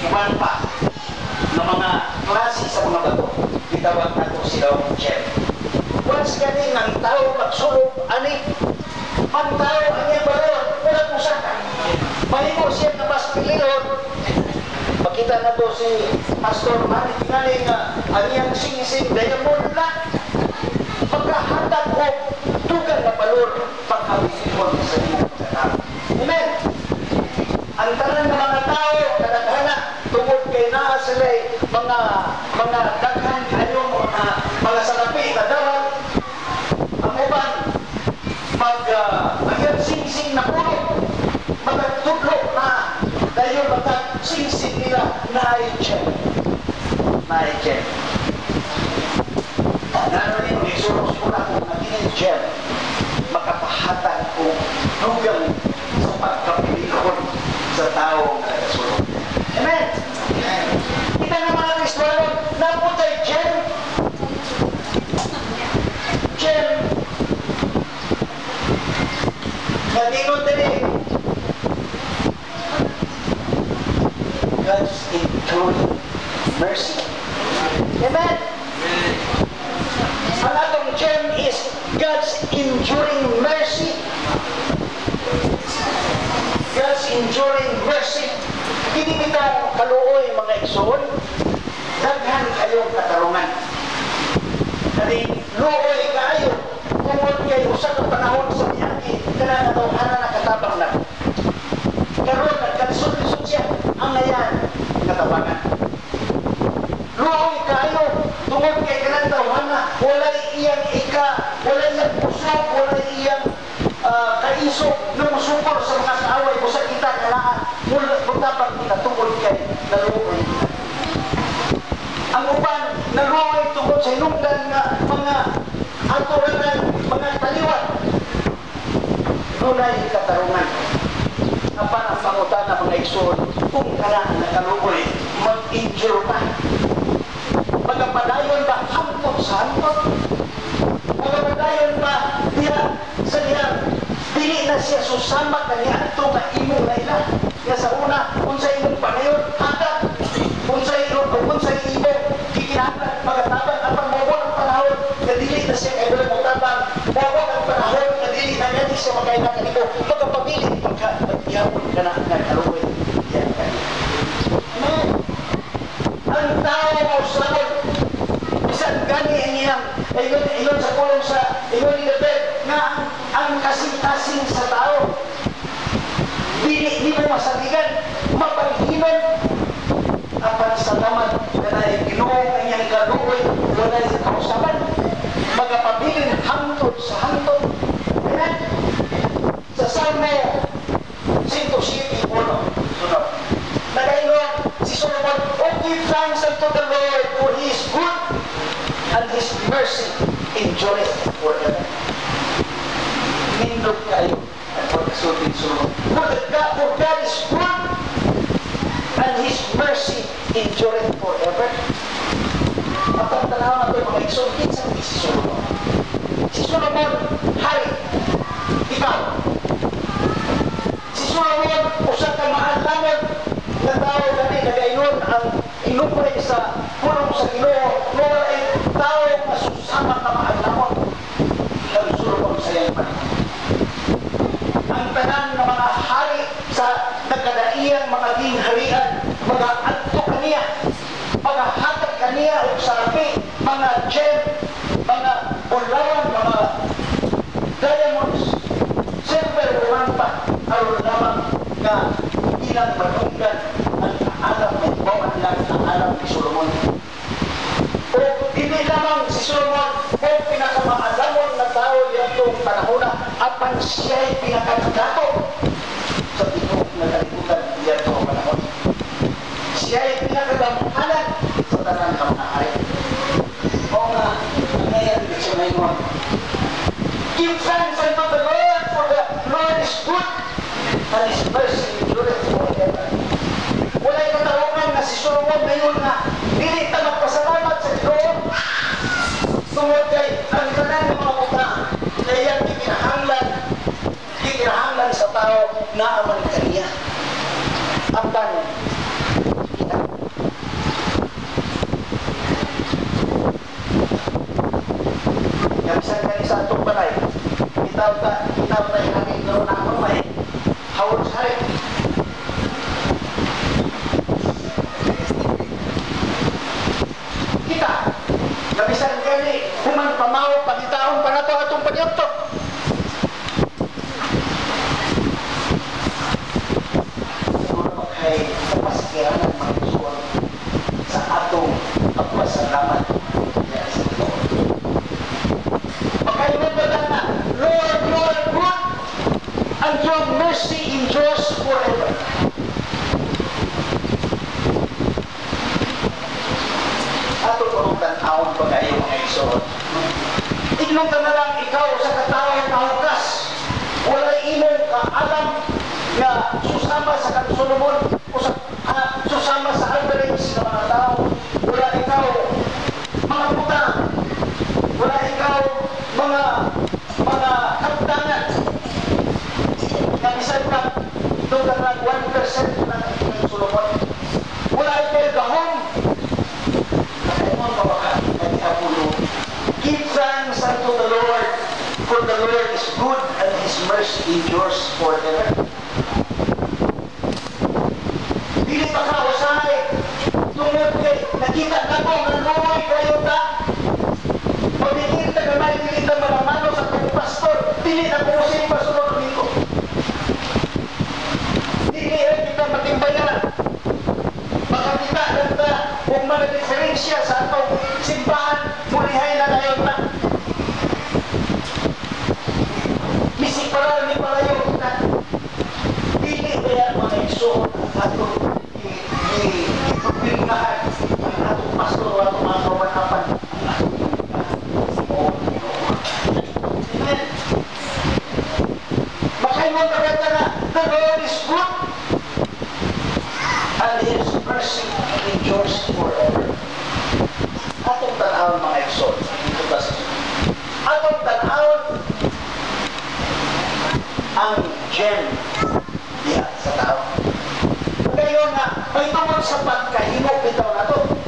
uban pa ng mga klase sa mga bato. Gitawag na ito sila gem. Once ganing ang tao magsulog, ani, ang tao ang iyang balon, wala kong saka. Mahimo siya na mas pililon. Makita na to si Pastor Manny Tingali nga ang iyang sing-sing diamond lang. Pagkahatag ko, tugan na balon, pagkabilimon sa iyong tao. Amen. Ang tanan ng mga tao, kadagana, tungod kay naa sila mga daghan kayo, mga salapi na dawat, ang uban, ang sing-sing na puno, magtutlo na, dahil sing-sing nila na ay gem. Na ay gem. Naroon rin, may surong-sura kung naging gem, makapahatag ko hanggang sa pagkapilikon sa taong nagkasulong. Amen? Kita ng mga Kristiyano, naputay gem. Gem. Natingon din God's enduring mercy. Amen? Ang atong gem is God's enduring mercy. God's enduring mercy. Hindi kita kaluoy mga igsoon, daghan kayong katarungan. Kani luoy kayo, tungod kay usa ka panahon sa biyagi, kana natawhana na katabang na. Karon nagkalisod-lisod siya, ang ngayon katabangan. Luoy kayo, tungod kay kanang tawhana, walay iyang walay iyang pusok, walay iyang kaisog, nung sukor sa mga kaaway, busa kita kalaan, mutabang kita tungod kay naluoy. Ang uban, naluoy tungod sa hinungdan nga mga aturangan, mga taliwan. Nunay katarungan. Apan ang pangutan ng mga igsoon, kung kanaan nakaluoy, mag-injure pa. Magapadayon ba hantod sa hantod? Magapadayon ba sa diya, dili na siya susama kanya ito nga imong na ila. Kaya sa una, kung sa imong panayon, hatag. Kung sa imong kikinahanglan, magatabang at pangmawag ang panahon, na dili na siya kayo ng tabang, mawag ang panahon, na dili na niya siya magkailangan ito. Magkapabilit, pagkapiyapon ka na ang kaluwi. Yan ka. Amen. Ang tao mo sa isang gani ang iyang, iyon sa kulong sa, iyon nilabit, na ang kasing-kasing sa tao. Di mo masaligan, mapaghiman, apan sa naman, kanay ginuong ang iyang kaluoy, walay sa kausaban, magapabilin hantod sa hantod. Amen? Sa Salmo 107:1, sunod. Nagayon, si Solomon, "Oh, give thanks unto the Lord, for He is good, and His mercy endureth forever." Nindog kayo ang pagkasultin Solomon. For God is good, and His mercy endureth forever. At ang tanaw natin mga igsoon, sa si Solomon. Si Solomon, hari, ikaw. Si Solomon, usa ka maalamon na tao gani nagainon ang inupay sa pulong sa Ginoo, wala ay tao na susama ka maalamon. Ang Solomon sa iyang panahon. Ang tanan ng mga hari sa nagkadaiyang mga gingharian, mag-aadto kaniya, mag-ahatag kaniya o sarapi, mga gem, mga bulawan, mga diamonds, silver, uran pa, aron lamang na ilang manunggan ang alam ng bawat lang ang alam ni Solomon. O hindi lamang si Solomon o pinakamaalamon na tao yatong panahon na apan siya'y pinakadato sa tinuog na kalibutan yatong panahon. Siya'y pinakadamhanan sa tanan ng mga hari. O nga, ngayon din siya ngayon. Give thanks unto the Lord, for the Lord is good, and His mercy endureth forever. Wala'y katarungan na si Solomon ngayon na dili ta magpasalamat sa Ginoo. Tungod kay ang tanan ng mga utang na iyang gikinahanglan sa tao na aman kaniya. Apan, kita Itaw tayo kami doon na ako may hawag sa rin. Kita, labisan kami, human pamaw, pagitaon pa na ito atong panyokto. Siguro makay kapasikiran ng mga isuan sa atong pagpasalamat. Makailan ba na, Lord, you are good, and your mercy endures forever. Ato po nung tanawon pa kayo mga isuot. Ignong ka na lang ikaw sa katawang nahukas. Wala imong kaalam na susama sa kansulumon o susama sa average ng mga tao. Wala ikaw mga puta. Wala ikaw mga kaptangan. Na bisan pa doon ka na 1% ng kansulumon. Wala ikaw gahong. Give thanks unto the Lord, for the Lord is good and His mercy endures forever. Dili pa ka usay, tungod kay nakita na ko ng lumoy kayo ta. Pagkikita ka may nakita malamano sa kong pastor, dili na ko usay pasunod dito. Dili rin kita matimbayan. Makakita lang ta kung mga diferensya sa atong simbahan, mulihay na ngayon na. Misik para ni palayo kita. Dili kaya mga isuot ang atong ipagpilinahan ang atong pastor o atong mga kawanapan. Amen. Makaingon kagata na, the Lord is good and His mercy endures forever. Atong tanawon mga isuot. Atong tanawon ang gem diya sa tao. Kaya nga, may tungkol sa pagkahimo bitaw na to.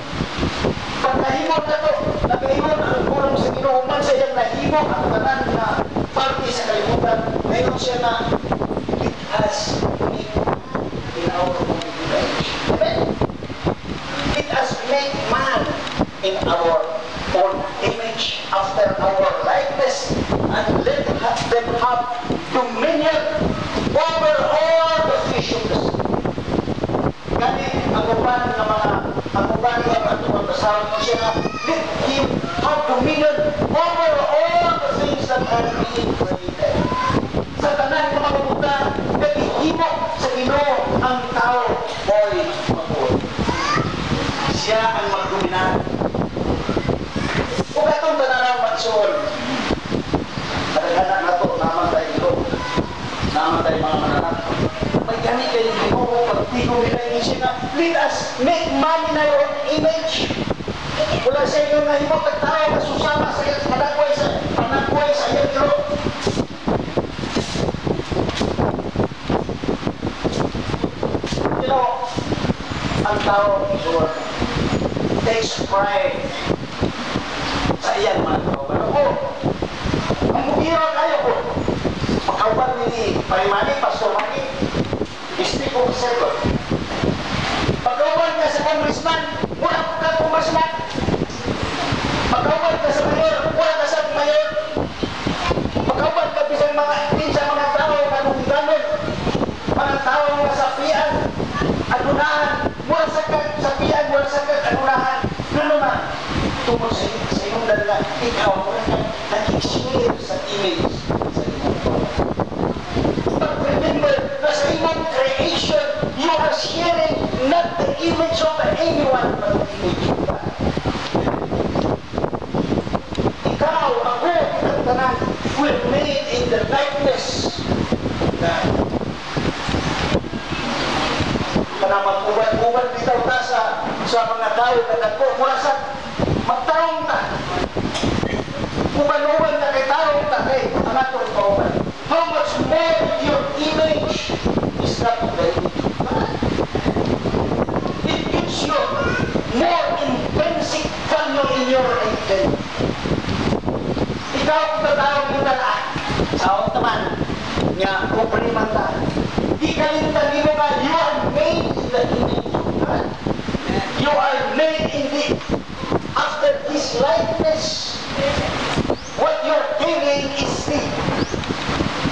Pagkahimo na to, nagahimo ang kulong sa Ginoo sa iyang nahimo ang tanan na parte sa kalimutan. Mayroon siya na it has made in our own image. Amen? It has made man in our own image after our likeness and let them have dominion over all the fish of the sea. Gani, ang uban ng mga atong basahan mo siya na let him have dominion over all the things that are being created. Sa tanan ng mga buta, nagihimo sa Ginoo ang tao boy mabuot. Siya ang magdominan. Kung itong tanarang magsuol, kadaghanan na ito, naman tayo ilo, naman tayo mga mananak. May gani kayo Ginoo, pagtigong nila yung siya na, let us make man in our own image. Wala sa inyo na himo, tagtayo, kasusama sa iyo, panagway sa iyo, Ginoo. Ginoo, ang tao, Ginoo, takes pride sa iyan mga kauban. Ako, ang bukira kayo ko. Makauban ni Parimani, Pastor Mani, District of Second. Pagkauban ka sa congressman, wala ka congressman. Pagkauban ka sa mayor, wala ka sa mayor. Pagkauban ka bisang mga tao, ganun-ganun. Mga tao mga sapian, adunahan, mula sa sapian, mula sa adunahan. Ganun na. Tungkol sa iyong dalaga, ikaw mo na nag-share sa image sa iyong. But remember, na sa iyong creation, you are sharing not the image of anyone, but the image of God. Ikaw, ako, ang tanan, we're made in the likeness of God. Para mag-uban-uban bitaw ta sa mga tao na nagpo, mula sa magtarong ta. Uban-uban na kay tarong ta kay ang atong kauban. How much more your image is not the image of God. It gives you more intrinsic value in your identity. Ikaw kung tatawag yung talaan, sao Nga, problema ta. Di kalimtan mo nga, you are made in the image of God. You are made in the, after His likeness. What you're feeling is the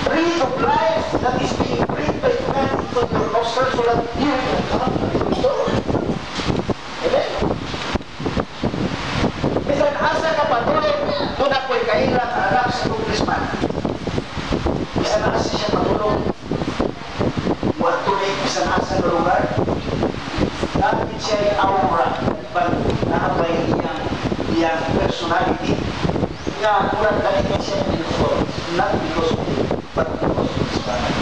breath of life that is being breathed by God into your nostrils so that you will come to restore. Amen? Bisan asa ka patulog, doon ako'y kailan na anak sa congressman. Bisan asa siya patulog, tuloy bisan asa na lugar, dahil siya ay aura, pag naabay iyang personality, nga kurang dahil siya ay influence, not because of it, but because of his father.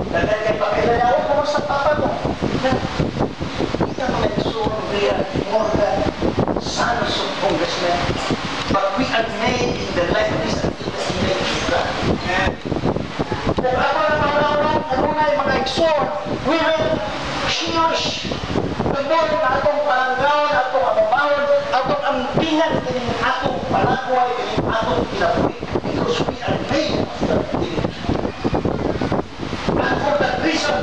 Dahil kay pakailan niya, ako sa papa mo. Kita mo na isuong real, more than sons of congressmen. But we are made in the likeness and in the image of God. Kung ako na maulawang, ano na yung mga exhort, we will cherish the more na atong palanggaon, atong amamahon, atong ampingan, kining atong palagway, kining atong kinabuhi, because we are made of that image. And for that reason,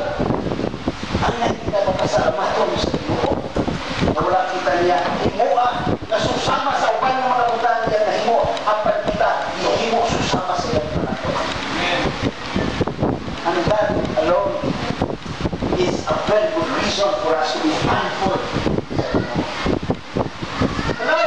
ang nakita magkasalamatong sa Ginoo, na wala kita niya, himua, na susama sa uban ng mga puntahan niya na himo, apan kita, himo susama sa iyang panahon. And that alone is a very good reason for us to be thankful. Hello?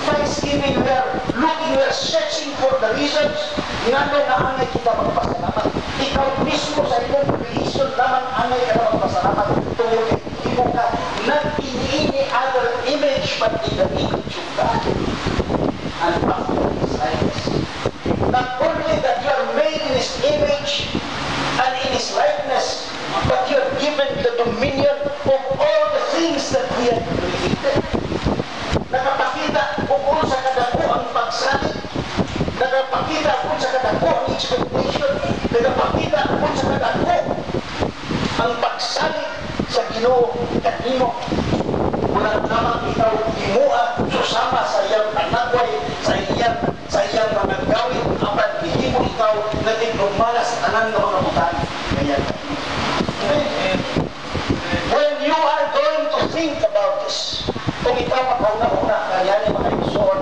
Thanksgiving, we are searching for the reasons. Ngano nga angay kita magpasalamat. Ikaw mismo sa iyong reason naman angay ka na magpasalamat. Tungkol kay imo ka, not in any other image, but in the image of God. And after His likeness. Not only that you are made in His image and in His likeness, but you are given the dominion of all the things that He has created. Nakapakita kung sa kadako ang pagsalit, nakapakita kung sa kadako ang expectation, nakapakita kung sa kadako ang pagsalit sa Ginoo kanimo. Wala namang ikaw himua susama sa iyang panagway, sa iyang mga gawin, apan hindi mo ikaw natiglumalas sa tanan ng mga butan. When you are going to think about this, kung ikaw makauna-una, kaya niya mga exhort,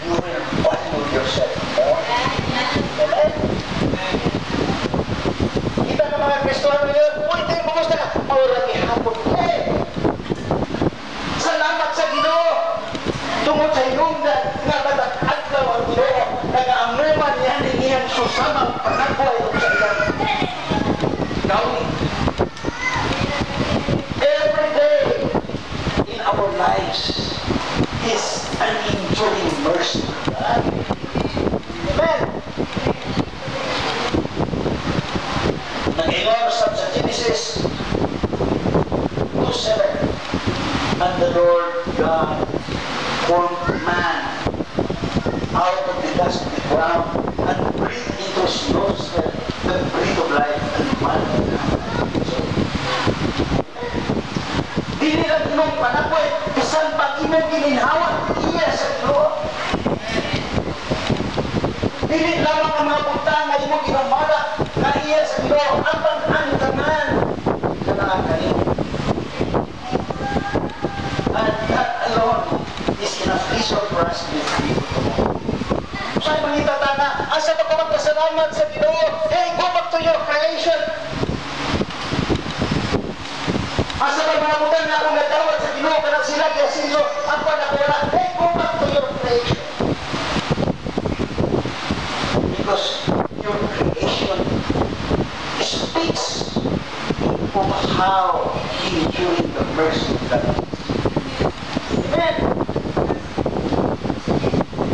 you will value yourself more. Amen? Kita ng mga Kristiyano yun, uy, tayo mamusta ka? Maurang ihapon. Salamat sa Ginoo. Tungod sa hinungdan, nga batak-adlaw ang Ginoo, nag-aamuman niya niyang susamang panagway sa iyang gawin. Every day in our lives is an enduring mercy. Amen. Nag-ingon sa Genesis 2:7, and the Lord God formed man out of the dust of the ground and breathed into his nostrils the breath of life, and man dili lang inong panakoy, bisan pag imong gininhawa, iya sa Ginoo. Dili lamang ang mga punta na imong ginamala, na iya sa Ginoo, apan ang tanan na nakakanin. And that alone is enough reason for us to be grateful to God. Sa'yo mangitata na, asa pa ka magpasalamat sa Ginoo? Hey, go back to your creation. Asa pa mga butan na akong nagdawat sa Ginoo, kanang sila kaya sinso, apa na wala. Hey, go back to your creation. Because your creation speaks of how enduring the mercy of God. Amen.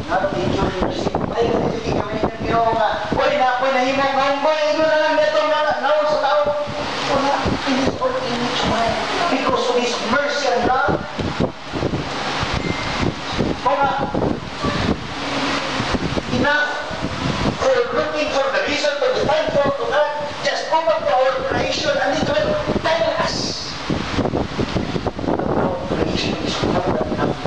Not enduring mercy. Ay, kasi kami ng Ginoo nga. Uy, na ako'y nahimong nga. Uy, ito na lang neto nga. Naon sa tao. Una, in His own image man. Because of His mercy and love. Mga, enough for looking for the reason to be thankful to God. Just go back to our creation and it will tell us that our creation is more than enough.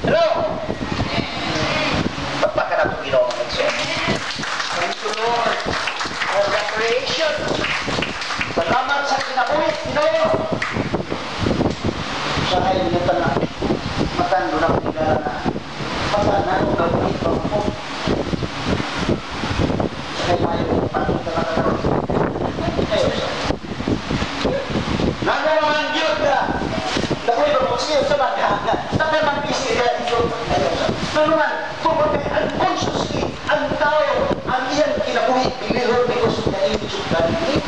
Hello? takot na nakakaroon. Ayun siya. Nagawang Diyos ka. Nakuha ba mo? Sige, sa mga. Tapi mag-isip ka. Ayun siya. Nanuman, kumbaga, unconsciously, ang tao, ang iyang kinabuhi, bilihon ni Kusog na inisip ka rin.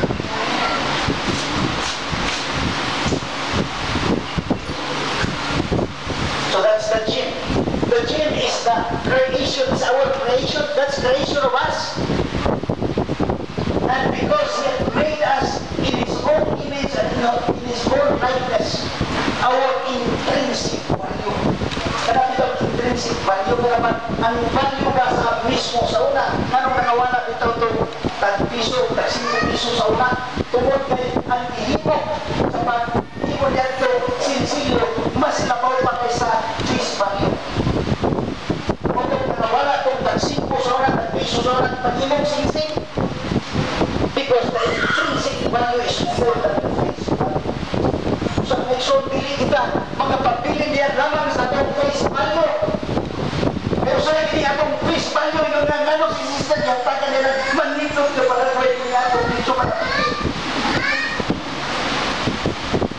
So that's the gym. The gym is the creation, it's our creation, that's creation of us. And because He had made us in His own image and in His own likeness, our intrinsic value. Kaya ito intrinsic value ka naman, ang value ka sa mismo sa una. Anong nakawala ito itong tag-piso, tag-5 piso sa una? Tungkol kay ang ihipok sa pag-ihipok niya ito, sinsilyo, mas nabaw pa kaysa face value. Kung nakawala itong tag-5 sa una, tag-piso sa una, pag-ihipok sinsing, because the intrinsic value is more than the face value. So, next pili kita, magkapapili niya lamang sa itong face value. Pero sa hindi atong face value, yung nanganong si sister niya, taga nila, manitog na pala pwede niya atong dito matapili.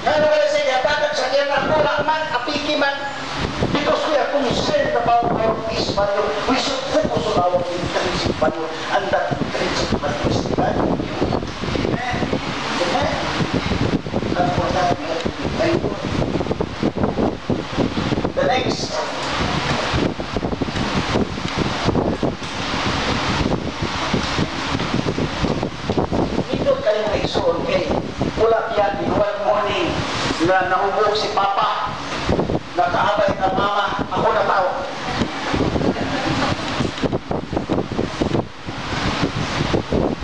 Ngano kaya siya, tagat sa kaya na wala man, apiki man, because we are concerned about our face value. We should focus on our intrinsic value, and that intrinsic value is the value of you. Amen. Amen. And for that, we have to be thankful. The next. Dito kayo nagsuon kay ulap yan in one morning na nahubog si Papa, nakaabay na Mama, ako na tao.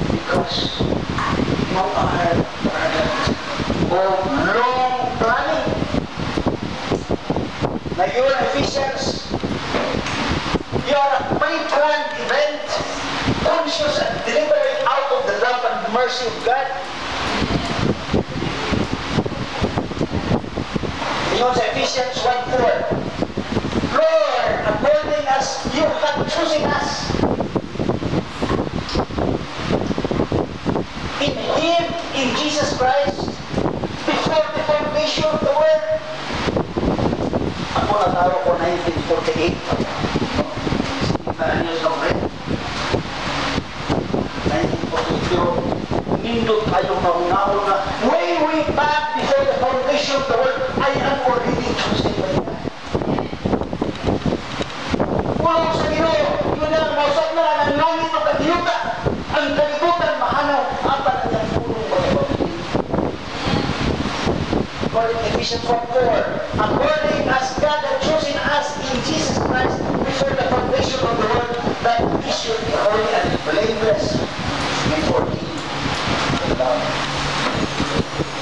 Because you are product of long planning. Na you're Ephesians, you are a pre-planned event, conscious and deliberate out of the love and mercy of God. You know, Ephesians 1:4, Lord, according as you have chosen us in Him, in Jesus Christ, before the foundation of the world. Ako nataro ko 1948. Sinitaan niyo sa rin. 1942. Nindot kayong naunahon na way back before the foundation of the world, I am already chosen by God. Walang sa Ginoo, yun ang mausap na ang langit o kagiyuta, ang kalibutan mahanaw, apat ang punong magpapili. According to Ephesians 1:4, according as God had chosen us in Jesus Christ before the foundation of the world, that we should be holy and blameless before Him.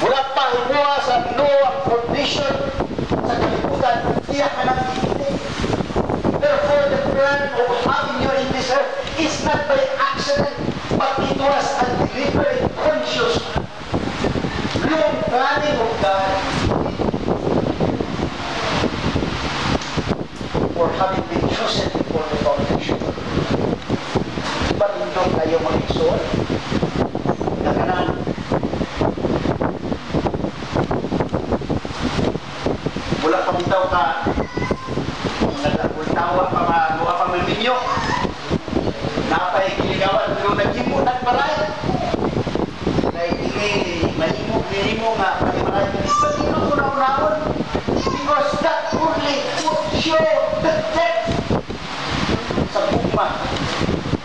Wala pa himuha sa Ginoo ang foundation sa kalibutan, tiyak na nagtitindig. Therefore, the plan of having you in this earth is not by accident, but it was a deliberate, conscious, long planning of God for having been chosen before the foundation. Diba nindong kayo mag-isol? Nakanan. Wala pang itaw ka tawa pa mga minyo. Napay kiligawan pero naghimo nagparay. Kaya mahimo nga palimaray. Sino ko na unahon? Because that only would show the depth sa bukma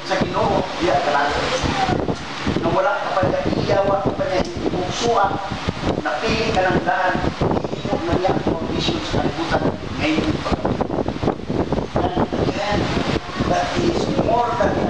sa Ginoo diya kalaga. Nung wala ka pa niya iyawa ka pa niya ibuksuan, napili ka ng daan, iinog na niya ang condition sa kalibutan ngayon pa. That is more than